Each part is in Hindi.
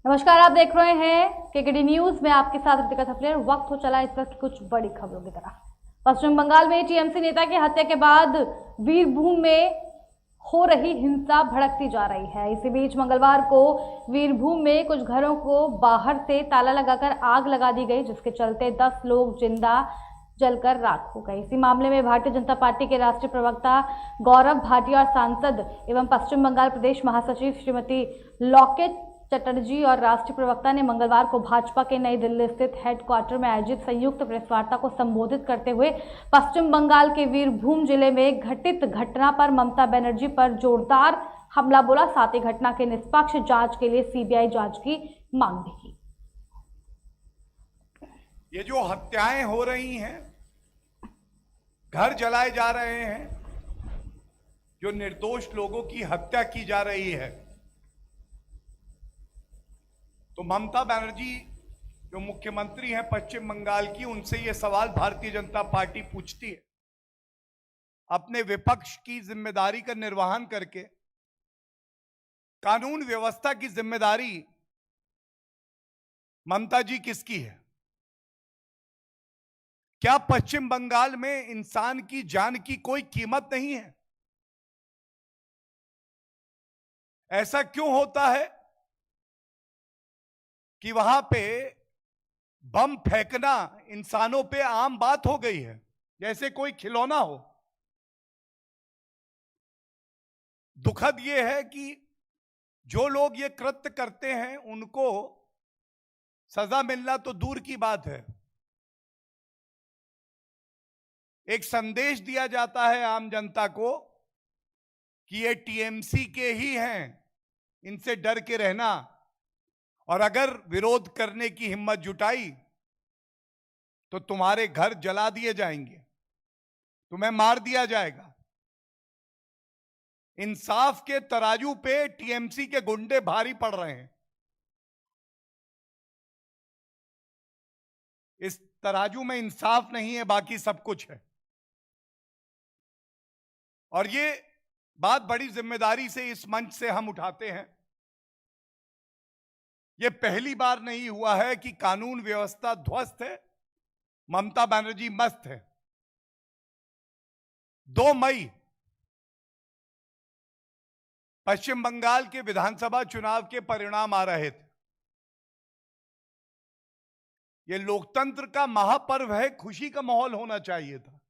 नमस्कार, आप देख रहे हैं केकेडी न्यूज में आपके साथ रितिका थपलियाल। वक्त हो चला इस वक्त की कुछ बड़ी खबरों की तरफ। पश्चिम बंगाल में टीएमसी नेता की हत्या के बाद वीरभूम में हो रही हिंसा भड़कती जा रही है। इसी बीच मंगलवार को वीरभूम में कुछ घरों को बाहर से ताला लगाकर आग लगा दी गई, जिसके चलते 10 लोग जिंदा जलकर राख हो गए। इसी मामले में भारतीय जनता पार्टी के राष्ट्रीय प्रवक्ता गौरव भाटिया और सांसद एवं पश्चिम बंगाल प्रदेश महासचिव श्रीमती लॉकेट चटर्जी और राष्ट्रीय प्रवक्ता ने मंगलवार को भाजपा के नई दिल्ली स्थित हेडक्वार्टर में आयोजित संयुक्त प्रेस वार्ता को संबोधित करते हुए पश्चिम बंगाल के वीरभूम जिले में घटित घटना पर ममता बनर्जी पर जोरदार हमला बोला। साथ ही घटना के निष्पक्ष जांच के लिए सीबीआई जांच की मांग भी की। ये जो हत्याएं हो रही हैं, घर जलाए जा रहे हैं, जो निर्दोष लोगों की हत्या की जा रही है, तो ममता बनर्जी जो मुख्यमंत्री हैं पश्चिम बंगाल की, उनसे ये सवाल भारतीय जनता पार्टी पूछती है। अपने विपक्ष की जिम्मेदारी का निर्वहन करके कानून व्यवस्था की जिम्मेदारी ममता जी किसकी है? क्या पश्चिम बंगाल में इंसान की जान की कोई कीमत नहीं है? ऐसा क्यों होता है कि वहां पे बम फेंकना इंसानों पे आम बात हो गई है, जैसे कोई खिलौना हो। दुखद यह है कि जो लोग ये कृत्य करते हैं उनको सजा मिलना तो दूर की बात है, एक संदेश दिया जाता है आम जनता को कि ये टीएमसी के ही हैं, इनसे डर के रहना, और अगर विरोध करने की हिम्मत जुटाई तो तुम्हारे घर जला दिए जाएंगे, तुम्हें मार दिया जाएगा। इंसाफ के तराजू पे टीएमसी के गुंडे भारी पड़ रहे हैं। इस तराजू में इंसाफ नहीं है, बाकी सब कुछ है। और ये बात बड़ी जिम्मेदारी से इस मंच से हम उठाते हैं। ये पहली बार नहीं हुआ है कि कानून व्यवस्था ध्वस्त है, ममता बनर्जी मस्त है। 2 मई पश्चिम बंगाल के विधानसभा चुनाव के परिणाम आ रहे थे। ये लोकतंत्र का महापर्व है, खुशी का माहौल होना चाहिए था,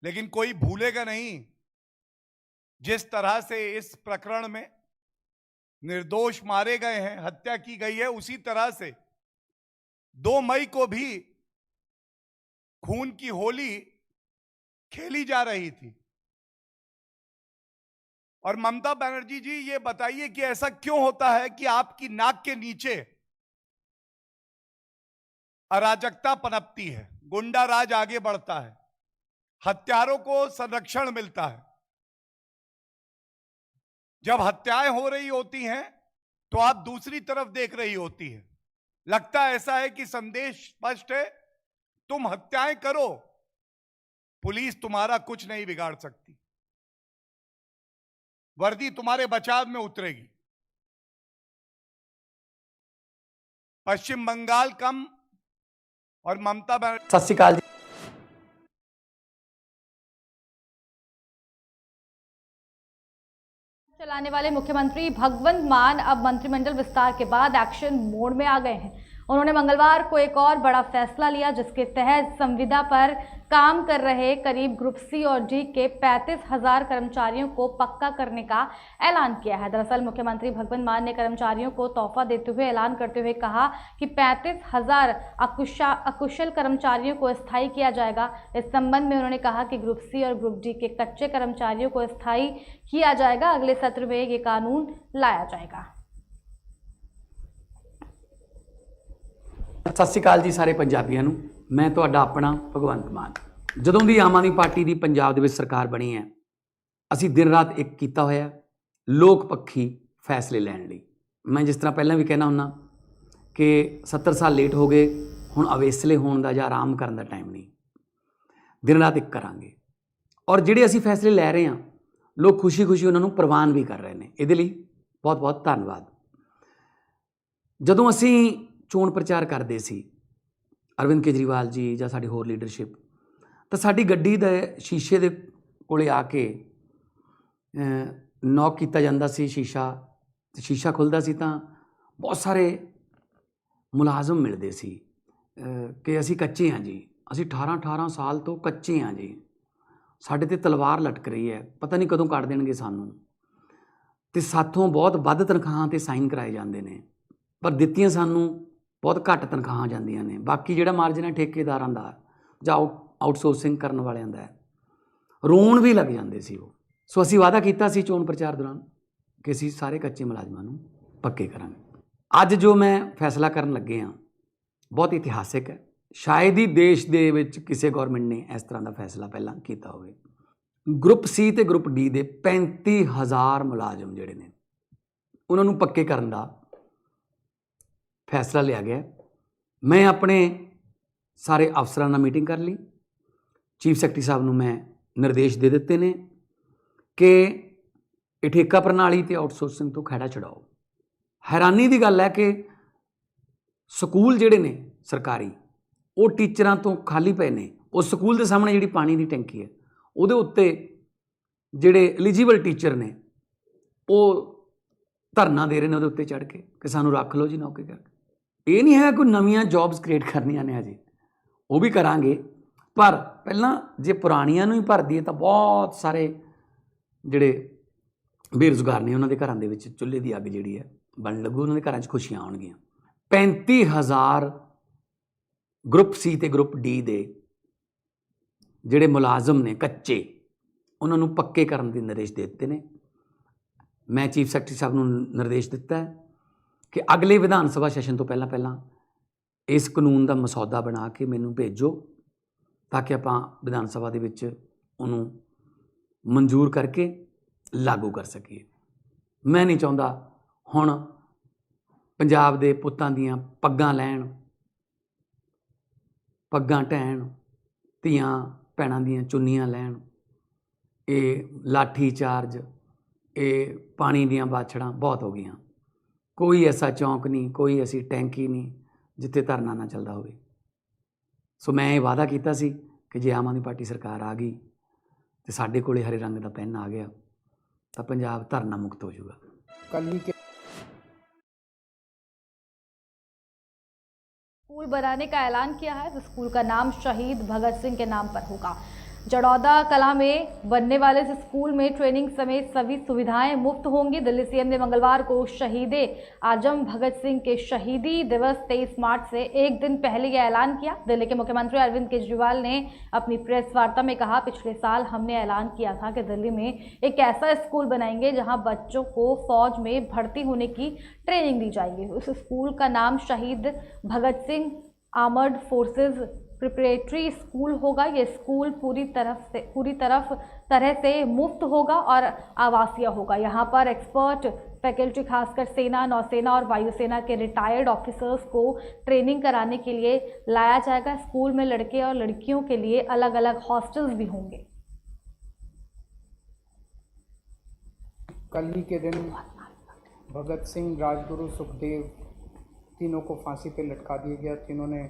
लेकिन कोई भूलेगा नहीं जिस तरह से इस प्रकरण में निर्दोष मारे गए हैं, हत्या की गई है, उसी तरह से 2 मई को भी खून की होली खेली जा रही थी। और ममता बनर्जी जी, ये बताइए कि ऐसा क्यों होता है कि आपकी नाक के नीचे अराजकता पनपती है, गुंडा राज आगे बढ़ता है, हत्यारों को संरक्षण मिलता है। जब हत्याएं हो रही होती हैं तो आप दूसरी तरफ देख रही होती है। लगता ऐसा है कि संदेश स्पष्ट है, तुम हत्याएं करो, पुलिस तुम्हारा कुछ नहीं बिगाड़ सकती, वर्दी तुम्हारे बचाव में उतरेगी। पश्चिम बंगाल कम और ममता बनर्जी। सत श्री अकाल जी। चलाने वाले मुख्यमंत्री भगवंत मान अब मंत्रिमंडल विस्तार के बाद एक्शन मोड में आ गए हैं। उन्होंने मंगलवार को एक और बड़ा फैसला लिया, जिसके तहत संविदा पर काम कर रहे करीब ग्रुप सी और डी के 35,000 कर्मचारियों को पक्का करने का ऐलान किया है। दरअसल मुख्यमंत्री भगवंत मान ने कर्मचारियों को तोहफा देते हुए ऐलान करते हुए कहा कि 35,000 अकुशल कर्मचारियों को स्थायी किया जाएगा। इस संबंध में उन्होंने कहा कि ग्रुप सी और ग्रुप डी के कच्चे कर्मचारियों को स्थायी किया जाएगा। अगले सत्र में ये कानून लाया जाएगा। सत श्री अकाल जी सारे पंजाबियों ਨੂੰ। मैं ਤੁਹਾਡਾ अपना भगवंत मान। ਜਦੋਂ ਦੀ ਆਮ ਆਦਮੀ ਪਾਰਟੀ ਦੀ ਪੰਜਾਬ ਦੇ ਵਿੱਚ ਸਰਕਾਰ ਬਣੀ ਹੈ, ਅਸੀਂ ਦਿਨ ਰਾਤ ਇੱਕ ਕੀਤਾ ਹੋਇਆ ਲੋਕ ਪੱਖੀ ਫੈਸਲੇ ਲੈਣ ਲਈ। ਮੈਂ ਜਿਸ ਤਰ੍ਹਾਂ ਪਹਿਲਾਂ ਵੀ ਕਹਿਣਾ ਹੁੰਦਾ ਕਿ 70 ਸਾਲ ਲੇਟ ਹੋ ਗਏ, ਹੁਣ ਅਵੇਸਲੇ ਹੋਣ ਦਾ ਜਾਂ ਆਰਾਮ ਕਰਨ ਦਾ ਟਾਈਮ ਨਹੀਂ, ਦਿਨ ਰਾਤ ਇੱਕ ਕਰਾਂਗੇ। ਔਰ ਜਿਹੜੇ ਅਸੀਂ ਫੈਸਲੇ ਲੈ ਰਹੇ ਹਾਂ, ਲੋਕ ਖੁਸ਼ੀ ਖੁਸ਼ੀ ਉਹਨਾਂ ਨੂੰ ਪ੍ਰਵਾਨ ਵੀ ਕਰ ਰਹੇ ਨੇ। ਇਹਦੇ ਲਈ ਬਹੁਤ ਬਹੁਤ ਧੰਨਵਾਦ। ਜਦੋਂ ਅਸੀਂ ਚੋਣ ਪ੍ਰਚਾਰ ਕਰਦੇ ਸੀ, ਅਰਵਿੰਦ ਕੇਜਰੀਵਾਲ ਜੀ ਜਾਂ ਸਾਡੀ ਹੋਰ ਲੀਡਰਸ਼ਿਪ, ਤਾਂ ਸਾਡੀ ਗੱਡੀ ਦੇ ਸ਼ੀਸ਼ੇ ਦੇ ਕੋਲੇ ਆ ਕੇ ਨੌਕ ਕੀਤਾ ਜਾਂਦਾ ਸੀ ਸ਼ੀਸ਼ਾ ਖੁੱਲ੍ਹਦਾ ਸੀ ਤਾਂ ਬਹੁਤ ਸਾਰੇ ਮੁਲਾਜ਼ਮ ਮਿਲਦੇ ਸੀ ਕਿ ਅਸੀਂ ਕੱਚੇ ਹਾਂ ਜੀ, ਅਸੀਂ 18 ਸਾਲ ਤੋਂ ਕੱਚੇ ਹਾਂ ਜੀ, ਸਾਡੇ ਤੇ ਤਲਵਾਰ ਲਟਕ ਰਹੀ ਹੈ, ਪਤਾ ਨਹੀਂ ਕਦੋਂ ਕੱਢ ਦੇਣਗੇ ਸਾਨੂੰ, ਤੇ ਸਾਥੋਂ ਬਹੁਤ ਵੱਧ ਤਨਖਾਹਾਂ ਤੇ ਸਾਈਨ ਕਰਾਏ ਜਾਂਦੇ ਨੇ, ਪਰ ਦਿੱਤੀਆਂ ਸਾਨੂੰ ਬਹੁਤ ਘੱਟ ਤਨਖਾਹਾਂ ਜਾਂਦੀਆਂ ਨੇ। ਬਾਕੀ ਜਿਹੜਾ ਮਾਰਜਨ ਹੈ ਠੇਕੇਦਾਰਾਂ ਦਾ ਜਾਂ ਆਊਟਸੋਰਸਿੰਗ ਕਰਨ ਵਾਲਿਆਂ ਦਾ, ਰੋਣ ਵੀ ਲੱਗ ਜਾਂਦੇ ਸੀ ਉਹ। ਸੋ ਅਸੀਂ ਵਾਅਦਾ ਕੀਤਾ ਸੀ ਚੋਣ ਪ੍ਰਚਾਰ ਦੌਰਾਨ ਕਿ ਅਸੀਂ ਸਾਰੇ ਕੱਚੇ ਮੁਲਾਜ਼ਮਾਂ ਨੂੰ ਪੱਕੇ ਕਰਾਂਗੇ। ਅੱਜ ਜੋ ਮੈਂ ਫੈਸਲਾ ਕਰਨ ਲੱਗੇ ਹਾਂ ਬਹੁਤ ਇਤਿਹਾਸਿਕ ਹੈ। ਸ਼ਾਇਦ ਹੀ ਦੇਸ਼ ਦੇ ਵਿੱਚ ਕਿਸੇ ਗੌਰਮੈਂਟ ਨੇ ਇਸ ਤਰ੍ਹਾਂ ਦਾ ਫੈਸਲਾ ਪਹਿਲਾਂ ਕੀਤਾ ਹੋਵੇ। ਗਰੁੱਪ ਸੀ ਤੇ ਗਰੁੱਪ ਡੀ ਦੇ 35,000 ਮੁਲਾਜ਼ਮ ਜਿਹੜੇ ਨੇ ਉਹਨਾਂ ਨੂੰ ਪੱਕੇ ਕਰਨ ਦਾ ਫੈਸਲਾ ਲਿਆ ਗਿਆ। ਮੈਂ ਆਪਣੇ ਸਾਰੇ ਅਫਸਰਾਂ ਨਾਲ ਮੀਟਿੰਗ ਕਰ ਲਈ, ਚੀਫ ਸੈਕਟਰੀ ਸਾਹਿਬ ਨੂੰ ਮੈਂ ਨਿਰਦੇਸ਼ ਦੇ ਦਿੱਤੇ ਨੇ ਕਿ ਇਹ ਠੇਕਾ ਪ੍ਰਣਾਲੀ ਤੇ ਆਊਟਸੋਰਸਿੰਗ ਤੋਂ ਖਹਿੜਾ ਛਡਾਓ। ਹੈਰਾਨੀ ਦੀ ਗੱਲ ਹੈ ਕਿ ਸਕੂਲ ਜਿਹੜੇ ਨੇ ਸਰਕਾਰੀ ਉਹ ਟੀਚਰਾਂ ਤੋਂ ਖਾਲੀ ਪਏ ਨੇ। ਉਸ ਸਕੂਲ ਦੇ ਸਾਹਮਣੇ ਜਿਹੜੀ ਪਾਣੀ ਦੀ ਟੈਂਕੀ ਹੈ ਉਹਦੇ ਉੱਤੇ ਜਿਹੜੇ ਐਲੀਜੀਬਲ ਟੀਚਰ ਨੇ ਉਹ ਧਰਨਾ ਦੇ ਰਹੇ ਨੇ ਉਹਦੇ ਉੱਤੇ ਚੜ੍ਹ ਕੇ ਕਿ ਸਾਨੂੰ ਰੱਖ ਲਓ ਜੀ ਨੌਕਰੀ ਕਰਕੇ। ਇਹ ਨਹੀਂ ਹੈ ਕੋਈ ਨਵੀਆਂ ਜੌਬਸ ਕ੍ਰੀਏਟ ਕਰਨੀਆਂ ਨੇ, ਹਜੇ ਉਹ ਵੀ ਕਰਾਂਗੇ, ਪਰ ਪਹਿਲਾਂ ਜੇ ਪੁਰਾਣੀਆਂ ਨੂੰ ਹੀ ਭਰ ਦਈਏ ਤਾਂ ਬਹੁਤ ਸਾਰੇ ਜਿਹੜੇ ਬੇਰੁਜ਼ਗਾਰ ਨੇ ਉਹਨਾਂ ਦੇ ਘਰਾਂ ਦੇ ਵਿੱਚ ਚੁੱਲ੍ਹੇ ਦੀ ਅੱਗ ਜਿਹੜੀ ਹੈ ਬਣ ਲੱਗੂ, ਉਹਨਾਂ ਦੇ ਘਰਾਂ 'ਚ ਖੁਸ਼ੀਆਂ ਆਉਣਗੀਆਂ। 35,000 ਗਰੁੱਪ ਸੀ ਤੇ ਗਰੁੱਪ ਡੀ ਦੇ ਜਿਹੜੇ ਮੁਲਾਜ਼ਮ ਨੇ ਕੱਚੇ, ਉਹਨਾਂ ਨੂੰ ਪੱਕੇ ਕਰਨ ਦੇ ਨਿਰਦੇਸ਼ ਦੇ ਦਿੱਤੇ ਨੇ। ਮੈਂ ਚੀਫ ਸੈਕਟਰੀ ਸਾਹਿਬ ਨੂੰ ਨਿਰਦੇਸ਼ ਦਿੱਤਾ ਹੈ ਕਿ ਅਗਲੇ ਵਿਧਾਨ ਸਭਾ ਸੈਸ਼ਨ ਤੋਂ ਪਹਿਲਾਂ ਇਸ ਕਾਨੂੰਨ ਦਾ ਮਸੌਦਾ ਬਣਾ ਕੇ ਮੈਨੂੰ ਭੇਜੋ ਤਾਂ ਕਿ ਆਪਾਂ ਵਿਧਾਨ ਸਭਾ ਦੇ ਵਿੱਚ ਉਹਨੂੰ ਮਨਜ਼ੂਰ ਕਰਕੇ ਲਾਗੂ ਕਰ ਸਕੀਏ। ਮੈਂ ਨਹੀਂ ਚਾਹੁੰਦਾ ਹੁਣ ਪੰਜਾਬ ਦੇ ਪੁੱਤਾਂ ਦੀਆਂ ਪੱਗਾਂ ਲੈਣ, ਪੱਗਾਂ ਢਹਿਣ, ਧੀਆਂ ਭੈਣਾਂ ਦੀਆਂ ਚੁੰਨੀਆਂ ਲੈਣ, ਇਹ ਲਾਠੀ ਚਾਰਜ, ਇਹ ਪਾਣੀ ਦੀਆਂ ਬਾਛੜਾਂ ਬਹੁਤ ਹੋ ਗਈਆਂ। ਕੋਈ ਐਸਾ ਚੌਂਕ ਨਹੀਂ, ਕੋਈ ਐਸੀ ਟੈਂਕੀ ਨਹੀਂ ਜਿੱਥੇ ਧਰਨਾ ਨਾ ਚੱਲਦਾ ਹੋਵੇ। ਸੋ ਮੈਂ ਇਹ ਵਾਅਦਾ ਕੀਤਾ ਸੀ ਕਿ ਜੇ ਆਮ ਆਦਮੀ ਪਾਰਟੀ ਸਰਕਾਰ ਆ ਗਈ ਤੇ ਸਾਡੇ ਕੋਲੇ ਹਰੇ ਰੰਗ ਦਾ ਪੈਨ ਆ ਗਿਆ ਤਾਂ ਪੰਜਾਬ ਧਰਨਾ ਮੁਕਤ ਹੋ ਜਾਊਗਾ। कल ही के स्कूल बनाने का ऐलान किया है। इस स्कूल का नाम शहीद भगत सिंह के नाम पर होगा। जड़ौदा कला में बनने वाले इस स्कूल में ट्रेनिंग समेत सभी सुविधाएं मुफ्त होंगी। दिल्ली सीएम ने मंगलवार को शहीद आजम भगत सिंह के शहीदी दिवस 23 मार्च से एक दिन पहले यह ऐलान किया। दिल्ली के मुख्यमंत्री अरविंद केजरीवाल ने अपनी प्रेस वार्ता में कहा, पिछले साल हमने ऐलान किया था कि दिल्ली में एक ऐसा स्कूल बनाएंगे जहां बच्चों को फौज में भर्ती होने की ट्रेनिंग दी जाएगी। उस स्कूल का नाम शहीद Bhagat Singh armoured forces preparatory school होगा। ये स्कूल पूरी तरह से मुफ्त होगा और आवासीय होगा। यहाँ पर एक्सपर्ट फैकल्टी खासकर सेना, नौसेना और वायुसेना के रिटायर्ड ऑफिसर्स को ट्रेनिंग कराने के लिए लाया जाएगा। स्कूल में लड़के और लड़कियों के लिए अलग अलग हॉस्टल्स भी होंगे। कल ही के दिन भगत सिंह, राजगुरु, सुखदेव तीनों को फांसी पे लटका दिया गया। तीनों ने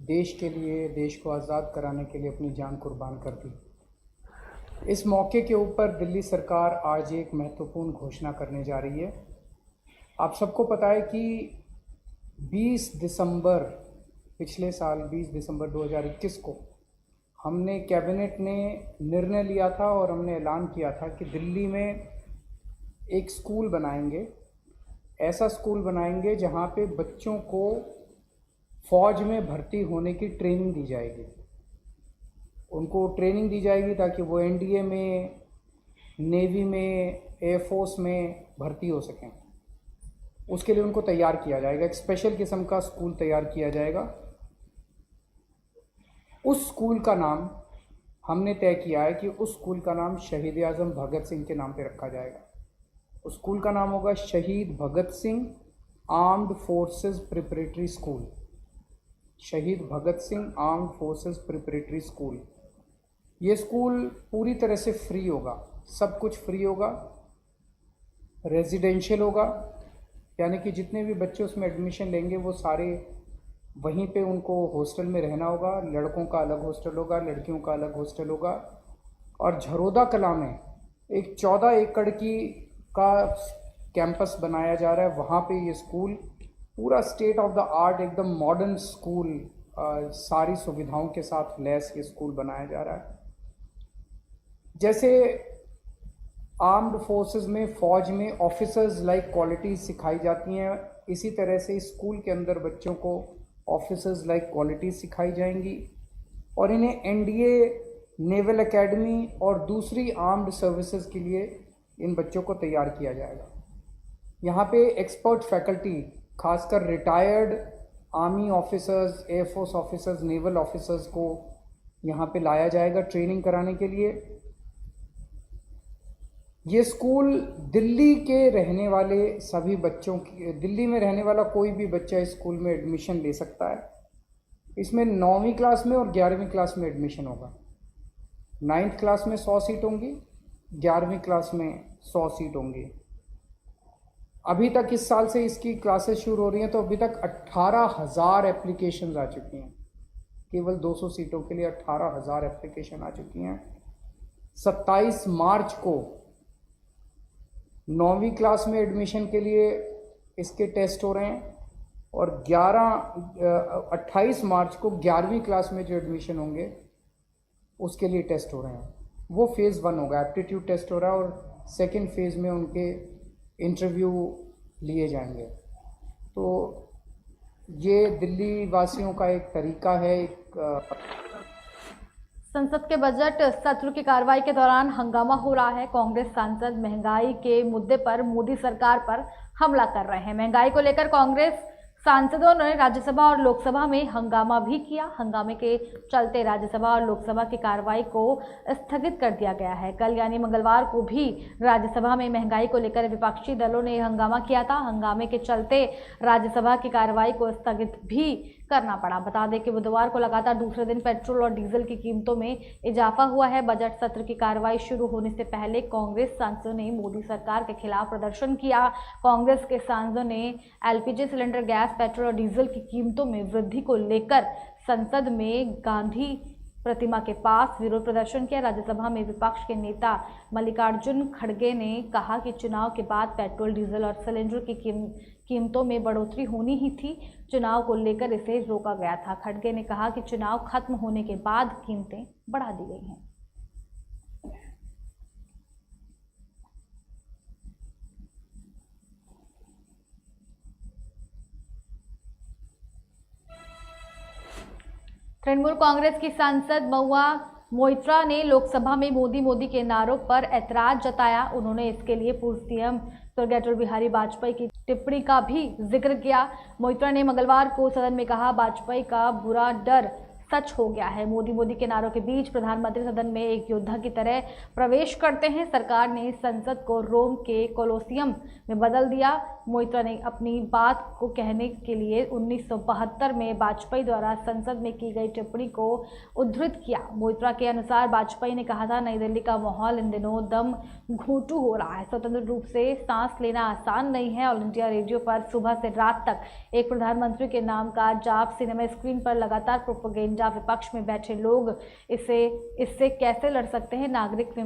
देश के लिए, देश को आज़ाद कराने के लिए अपनी जान कुर्बान कर दी। इस मौके के ऊपर दिल्ली सरकार आज एक महत्वपूर्ण घोषणा करने जा रही है। आप सबको पता है कि 20 दिसंबर पिछले साल 20 दिसंबर 2021 को हमने कैबिनेट ने निर्णय लिया था और हमने ऐलान किया था कि दिल्ली में एक स्कूल बनाएंगे, ऐसा स्कूल बनाएंगे जहाँ पे बच्चों को फ़ौज में भर्ती होने की ट्रेनिंग दी जाएगी। उनको ट्रेनिंग दी जाएगी ताकि वो एनडीए में, नेवी में, एयरफोर्स में भर्ती हो सकें। उसके लिए उनको तैयार किया जाएगा, एक स्पेशल किस्म का स्कूल तैयार किया जाएगा। उस स्कूल का नाम हमने तय किया है कि उस स्कूल का नाम शहीद आज़म भगत सिंह के नाम पे रखा जाएगा। उस स्कूल का नाम होगा शहीद Bhagat Singh armed forces preparatory school. शहीद Bhagat Singh armed forces preparatory school. ये स्कूल पूरी तरह से फ्री होगा, सब कुछ फ्री होगा। रेजिडेंशियल होगा, यानी कि जितने भी बच्चे उसमें एडमिशन लेंगे वो सारे वहीं पे उनको हॉस्टल में रहना होगा। लड़कों का अलग हॉस्टल होगा, लड़कियों का अलग हॉस्टल होगा। और झरोदा कला में एक 14 एकड़ का कैंपस बनाया जा रहा है। वहाँ पे ये स्कूल पूरा स्टेट ऑफ द आर्ट एकदम मॉडर्न स्कूल, सारी सुविधाओं के साथ लैस ये स्कूल बनाया जा रहा है। जैसे आर्म्ड फोर्सेस में, फौज में ऑफिसर्स लाइक क्वालिटीज़ सिखाई जाती हैं, इसी तरह से स्कूल के अंदर बच्चों को ऑफिसर्स लाइक क्वालिटीज़ सिखाई जाएंगी। और इन्हें एनडीए, नेवल एकेडमी और दूसरी आर्म्ड सर्विसेज के लिए इन बच्चों को तैयार किया जाएगा। यहाँ पे एक्सपर्ट फैकल्टी, खासकर retired army officers, air force officers, naval officers को यहाँ पे लाया जाएगा ट्रेनिंग कराने के लिए। ये स्कूल दिल्ली के रहने वाले सभी बच्चों की, दिल्ली में रहने वाला कोई भी बच्चा इस स्कूल में एडमिशन ले सकता है। इसमें 9वीं क्लास में और 11वीं क्लास में एडमिशन होगा। 9th क्लास में 100 सीट होंगी, 11वीं क्लास में 100 सीट होंगी। अभी तक इस साल से इसकी क्लासेस शुरू हो रही हैं तो अभी तक 18,000 एप्लीकेशंस आ चुकी हैं। केवल 200 सीटों के लिए 18,000 एप्लीकेशन आ चुकी हैं। 27 मार्च को 9वीं क्लास में एडमिशन के लिए इसके टेस्ट हो रहे हैं और 28 मार्च को 11वीं क्लास में जो एडमिशन होंगे उसके लिए टेस्ट हो रहे हैं। वो फेज़ 1 होगा, एप्टीट्यूड टेस्ट हो रहा है और सेकेंड फेज़ में उनके इंटरव्यू लिए जाएंगे। तो ये दिल्ली वासियों का एक तरीका है। संसद के बजट सत्र की कार्रवाई के दौरान हंगामा हो रहा है। कांग्रेस सांसद महंगाई के मुद्दे पर मोदी सरकार पर हमला कर रहे हैं। महंगाई को लेकर कांग्रेस सांसदों ने राज्यसभा और लोकसभा में हंगामा भी किया। हंगामे के चलते राज्यसभा और लोकसभा की कार्रवाई को स्थगित कर दिया गया है। कल यानी मंगलवार को भी राज्यसभा में महंगाई को लेकर विपक्षी दलों ने हंगामा किया था। हंगामे के चलते राज्यसभा की कार्रवाई को स्थगित भी करना पड़ा। बता दें कि बुधवार को लगातार दूसरे दिन पेट्रोल और डीजल की कीमतों में इजाफा हुआ है। बजट सत्र की कार्रवाई शुरू होने से पहले कांग्रेस सांसदों ने मोदी सरकार के खिलाफ प्रदर्शन किया। कांग्रेस के सांसदों ने एलपीजी सिलेंडर, गैस, पेट्रोल और डीजल की कीमतों में वृद्धि को लेकर संसद में गांधी प्रतिमा के पास विरोध प्रदर्शन किया। राज्यसभा में विपक्ष के नेता मल्लिकार्जुन खड़गे ने कहा कि चुनाव के बाद पेट्रोल, डीजल और सिलेंडर की कीमतों में बढ़ोतरी होनी ही थी। चुनाव को लेकर इसे रोका गया था। खड़गे ने कहा कि चुनाव खत्म होने के बाद कीमतें बढ़ा दी गई हैं। तृणमूल कांग्रेस की सांसद महुआ मोइत्रा ने लोकसभा में मोदी के नारों पर ऐतराज जताया। उन्होंने इसके लिए पूर्व सीएम स्वर्गीय अटल बिहारी वाजपेयी की टिप्पणी का भी जिक्र किया। मोइत्रा ने मंगलवार को सदन में कहा, वाजपेयी का बुरा डर सच हो गया है। मोदी के नारों के बीच प्रधानमंत्री सदन में एक योद्धा की तरह प्रवेश करते हैं। सरकार ने संसद को रोम के कोलोसियम में बदल दिया। मोइत्रा ने अपनी बात को कहने के लिए 1972 में वाजपेयी द्वारा संसद में की गई टिप्पणी को उद्धृत किया। मोइत्रा के अनुसार वाजपेयी ने कहा था, नई दिल्ली का माहौल इन दिनों दम घोंटू हो रहा है। स्वतंत्र रूप से सांस लेना आसान नहीं है। ऑल इंडिया रेडियो पर सुबह से रात तक एक प्रधानमंत्री के नाम का जाप, सिनेमा स्क्रीन पर लगातार प्रोपेगेंडा, विपक्ष में बैठे लोग इससे कैसे लड़ सकते हैं। नागरिक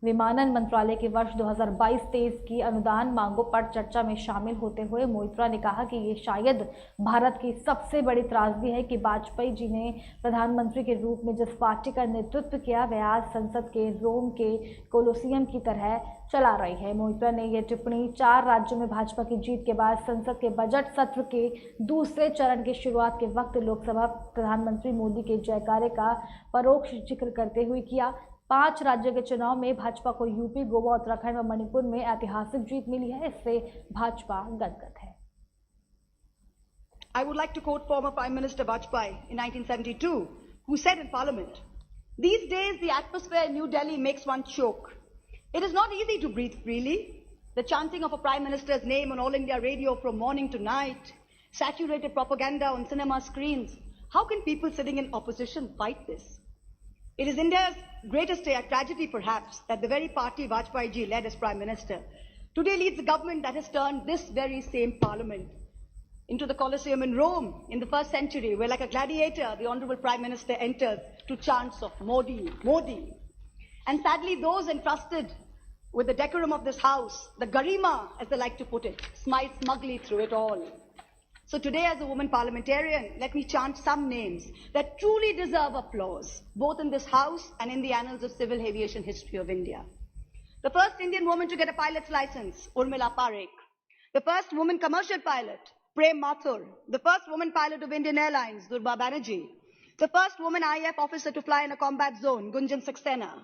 विमानन मंत्रालय की वर्ष 2022-23 की अनुदान मांगों पर चर्चा में शामिल होते हुए मोइत्रा ने कहा कि ये शायद भारत की सबसे बड़ी त्रासदी है कि वाजपेयी जी ने प्रधानमंत्री के रूप में जिस पार्टी का नेतृत्व किया वह आज संसद के रोम के कोलोसियम की तरह चला रही है। मोइत्रा ने यह टिप्पणी 4 राज्यों में भाजपा की जीत के बाद संसद के बजट सत्र के दूसरे चरण की शुरुआत के वक्त लोकसभा प्रधानमंत्री मोदी के जयकारे का परोक्ष जिक्र करते हुए किया। 5 राज्यों के चुनाव में भाजपा को यूपी, गोवा, उत्तराखंड व मणिपुर में ऐतिहासिक जीत मिली है। इससे भाजपा गदगद है। I would like to quote former Prime Minister Vajpayee in 1972, who said in Parliament, "These days the atmosphere in New Delhi makes one choke. It is not easy to breathe freely. The chanting of a Prime Minister's name on All India Radio from morning to night, saturated propaganda on cinema screens. How can people sitting in opposition fight this? It is India's greatest tragedy, perhaps, that the very party Vajpayee ji led as Prime Minister today leads a government that has turned this very same parliament into the Colosseum in Rome in the 1st century, where like a gladiator, the Honorable Prime Minister enters to chants of Modi, Modi. And sadly, those entrusted with the decorum of this house, the garima, as they like to put it, smile smugly through it all. So today, as a woman parliamentarian, let me chant some names that truly deserve applause, both in this house and in the annals of civil aviation history of India. The first Indian woman to get a pilot's license, Urmila Parekh. The first woman commercial pilot, Prem Mathur. The first woman pilot of Indian Airlines, Durba Banerjee. The first woman IAF officer to fly in a combat zone, Gunjan Saxena.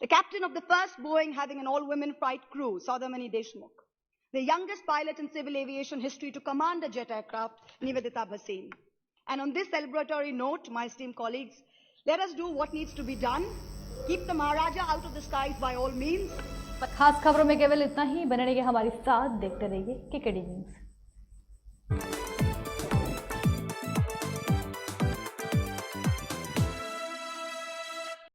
The captain of the first Boeing having an all-women flight crew, Saudamani Deshmukh. The youngest pilot in civil aviation history to command a jet aircraft, Nivedita Bhasin. And on this celebratory note, my esteemed colleagues, let us do what needs to be done. Keep the Maharaja out of the skies by all means. खास खबरों में केवल इतना ही। बने रहिए हमारे साथ, देखते रहिए केकेडी न्यूज़।